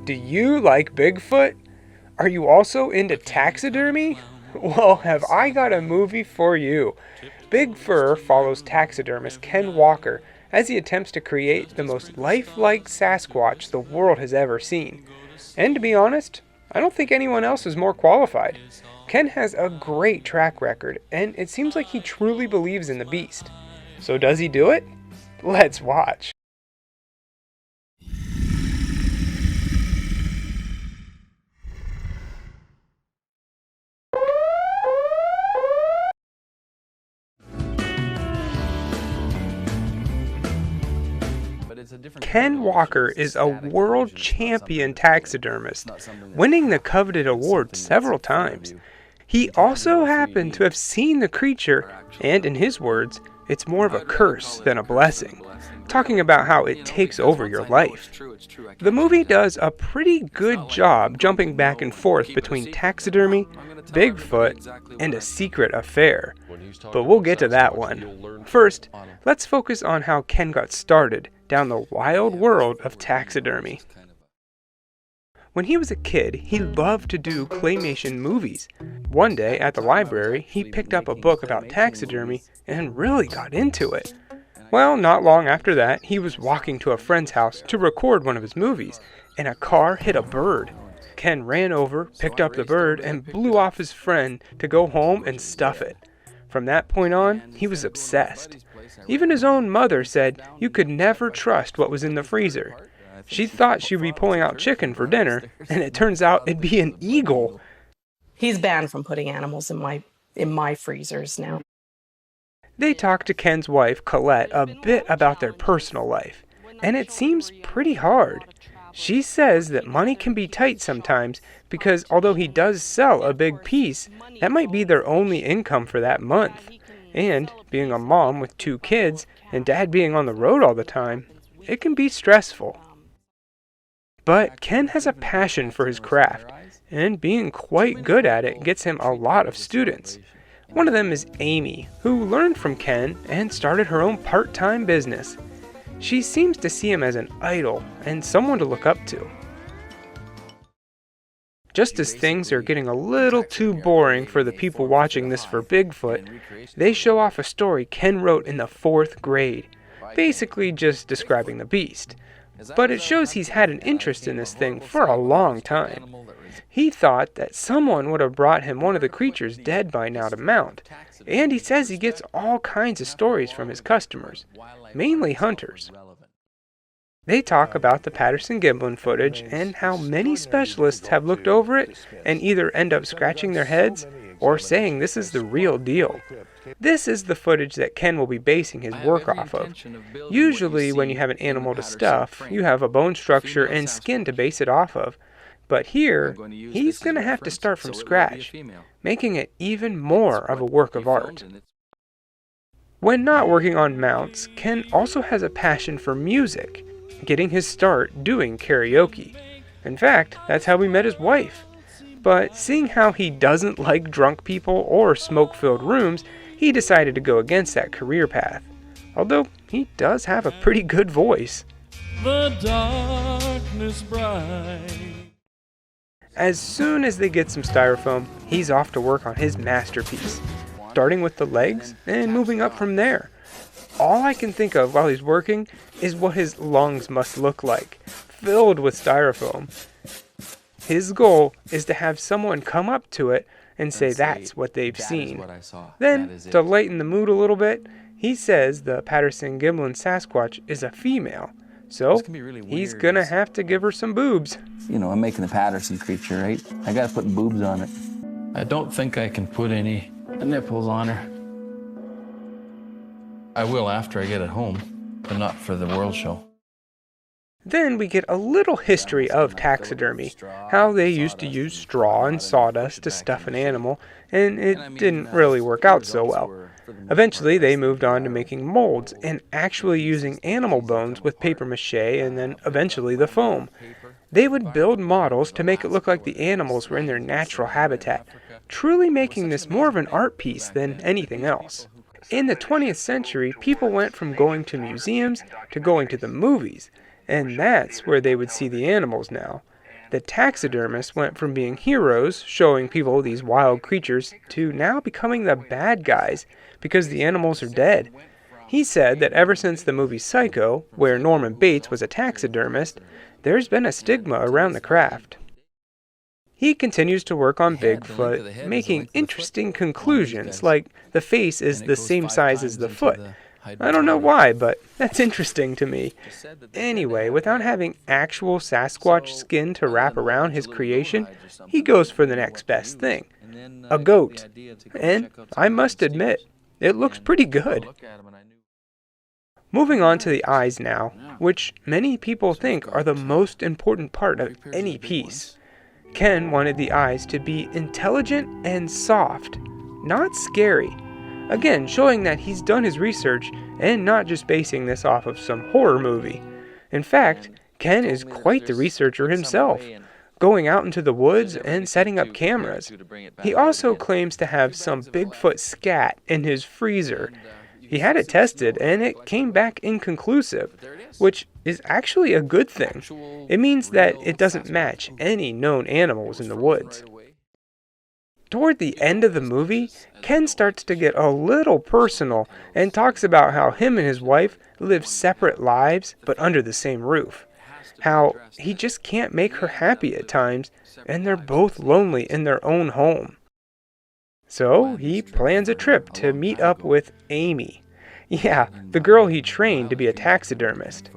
Do you like Bigfoot? Are you also into taxidermy? Well, have I got a movie for you. Big Fur follows taxidermist Ken Walker as he attempts to create the most lifelike Sasquatch the world has ever seen. And to be honest, I don't think anyone else is more qualified. Ken has a great track record, and it seems like he truly believes in the beast. So does he do it? Let's watch. Ken Walker is a world champion taxidermist, winning the coveted award several times. He also happened to have seen the creature, and in his words, it's more of a curse than a blessing, talking about how it takes over your life. The movie does a pretty good job jumping back and forth between taxidermy, Bigfoot, and a secret affair. But we'll get to that one. First, let's focus on how Ken got started down the wild world of taxidermy. When he was a kid, he loved to do claymation movies. One day at the library, he picked up a book about taxidermy and really got into it. Well, not long after that, he was walking to a friend's house to record one of his movies, and a car hit a bird. Ken ran over, picked up the bird, and blew off his friend to go home and stuff it. From that point on, he was obsessed. Even his own mother said you could never trust what was in the freezer. She thought she would be pulling out chicken for dinner, and it turns out it'd be an eagle. He's banned from putting animals in my freezers now. They talked to Ken's wife, Colette, a bit about their personal life, and it seems pretty hard. She says that money can be tight sometimes because although he does sell a big piece, that might be their only income for that month. And being a mom with 2 kids and dad being on the road all the time, it can be stressful. But Ken has a passion for his craft, and being quite good at it gets him a lot of students. One of them is Amy, who learned from Ken and started her own part-time business. She seems to see him as an idol and someone to look up to. Just as things are getting a little too boring for the people watching this for Bigfoot, they show off a story Ken wrote in the 4th grade, basically just describing the beast. But it shows he's had an interest in this thing for a long time. He thought that someone would have brought him one of the creatures dead by now to mount, and he says he gets all kinds of stories from his customers, mainly hunters. They talk about the Patterson-Gimlin footage and how many specialists have looked over it and either end up scratching their heads or saying this is the real deal. This is the footage that Ken will be basing his work off of. Usually when you have an animal to stuff, you have a bone structure and skin to base it off of. But here, he's going to have to start from scratch, making it even more of a work of art. When not working on mounts, Ken also has a passion for music, getting his start doing karaoke. In fact, that's how we met his wife. But seeing how he doesn't like drunk people or smoke-filled rooms, he decided to go against that career path. Although he does have a pretty good voice. The darkness bright. As soon as they get some styrofoam, he's off to work on his masterpiece, starting with the legs and moving up from there. All I can think of while he's working is what his lungs must look like, filled with styrofoam. His goal is to have someone come up to it and say that's what they've seen. Then, to lighten the mood a little bit, he says the Patterson-Gimlin Sasquatch is a female, so he's gonna have to give her some boobs. You know, I'm making the Patterson creature, right? I gotta put boobs on it. I don't think I can put any nipples on her. I will after I get it home, but not for the World Show. Then we get a little history of taxidermy, how they used to use straw and sawdust to stuff an animal, and it didn't really work out so well. Eventually they moved on to making molds and actually using animal bones with paper mache and then eventually the foam. They would build models to make it look like the animals were in their natural habitat, truly making this more of an art piece than anything else. In the 20th century, people went from going to museums to going to the movies, and that's where they would see the animals now. The taxidermists went from being heroes, showing people these wild creatures, to now becoming the bad guys because the animals are dead. He said that ever since the movie Psycho, where Norman Bates was a taxidermist, there's been a stigma around the craft. He continues to work on Bigfoot, making interesting conclusions, like the face is the same size as the foot. I don't know why, but that's interesting to me. Anyway, without having actual Sasquatch skin to wrap around his creation, he goes for the next best thing, a goat. And I must admit, it looks pretty good. Moving on to the eyes now, which many people think are the most important part of any piece. Ken wanted the eyes to be intelligent and soft, not scary. Again, showing that he's done his research and not just basing this off of some horror movie. In fact, Ken is quite the researcher himself, going out into the woods and setting up cameras. He also claims to have some Bigfoot scat in his freezer. He had it tested and it came back inconclusive, which is actually a good thing. It means that it doesn't match any known animals in the woods. Toward the end of the movie, Ken starts to get a little personal and talks about how him and his wife live separate lives but under the same roof. How he just can't make her happy at times and they're both lonely in their own home. So he plans a trip to meet up with Amy. Yeah, the girl he trained to be a taxidermist.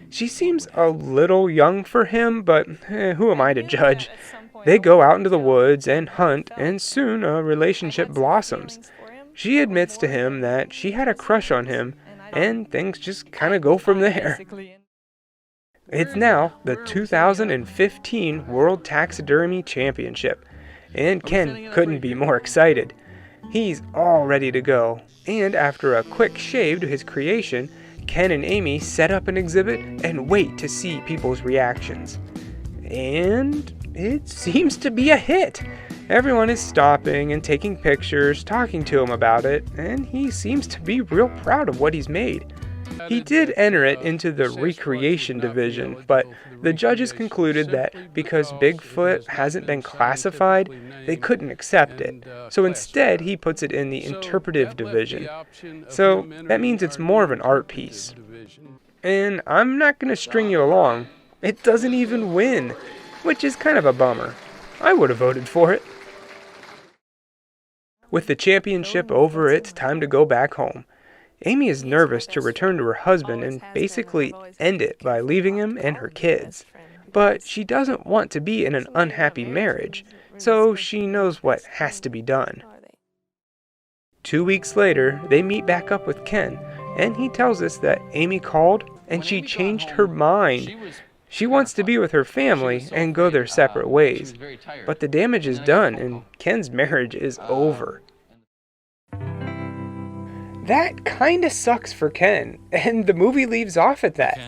She seems a little young for him, but who am I to judge? They go out into the woods and hunt, and soon a relationship blossoms. She admits to him that she had a crush on him, and things just kind of go from there. It's now the 2015 World Taxidermy Championship, and Ken couldn't be more excited. He's all ready to go, and after a quick shave to his creation, Ken and Amy set up an exhibit and wait to see people's reactions. And it seems to be a hit. Everyone is stopping and taking pictures, talking to him about it, and he seems to be real proud of what he's made. He did enter it into the recreation division, but the judges concluded that because Bigfoot hasn't been classified, they couldn't accept it. So instead, he puts it in the interpretive division. So that means it's more of an art piece. And I'm not going to string you along. It doesn't even win, which is kind of a bummer. I would have voted for it. With the championship over, it's time to go back home. Amy is nervous to return to her husband and basically end it by leaving him and her kids. But she doesn't want to be in an unhappy marriage, so she knows what has to be done. 2 weeks later, they meet back up with Ken, and he tells us that Amy called and she changed her mind. She wants to be with her family and go their separate ways. But the damage is done and Ken's marriage is over. That kinda sucks for Ken, and the movie leaves off at that.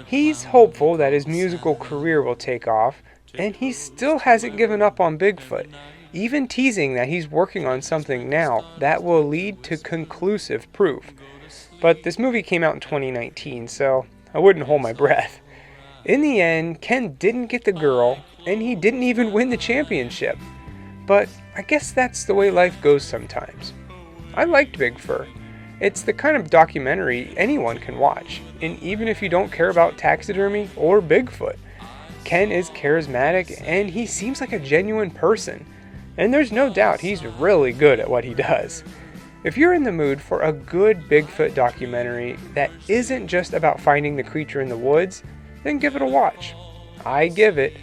He's hopeful that his musical career will take off, and he still hasn't given up on Bigfoot, even teasing that he's working on something now that will lead to conclusive proof. But this movie came out in 2019, so I wouldn't hold my breath. In the end, Ken didn't get the girl, and he didn't even win the championship. But I guess that's the way life goes sometimes. I liked Bigfoot. It's the kind of documentary anyone can watch, and even if you don't care about taxidermy or Bigfoot. Ken is charismatic, and he seems like a genuine person, and there's no doubt he's really good at what he does. If you're in the mood for a good Bigfoot documentary that isn't just about finding the creature in the woods, then give it a watch. I give it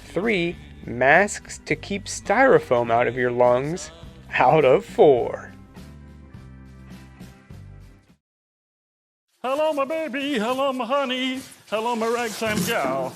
3 masks to keep styrofoam out of your lungs out of 4. Hello, my baby. Hello, my honey. Hello, my ragtime gal.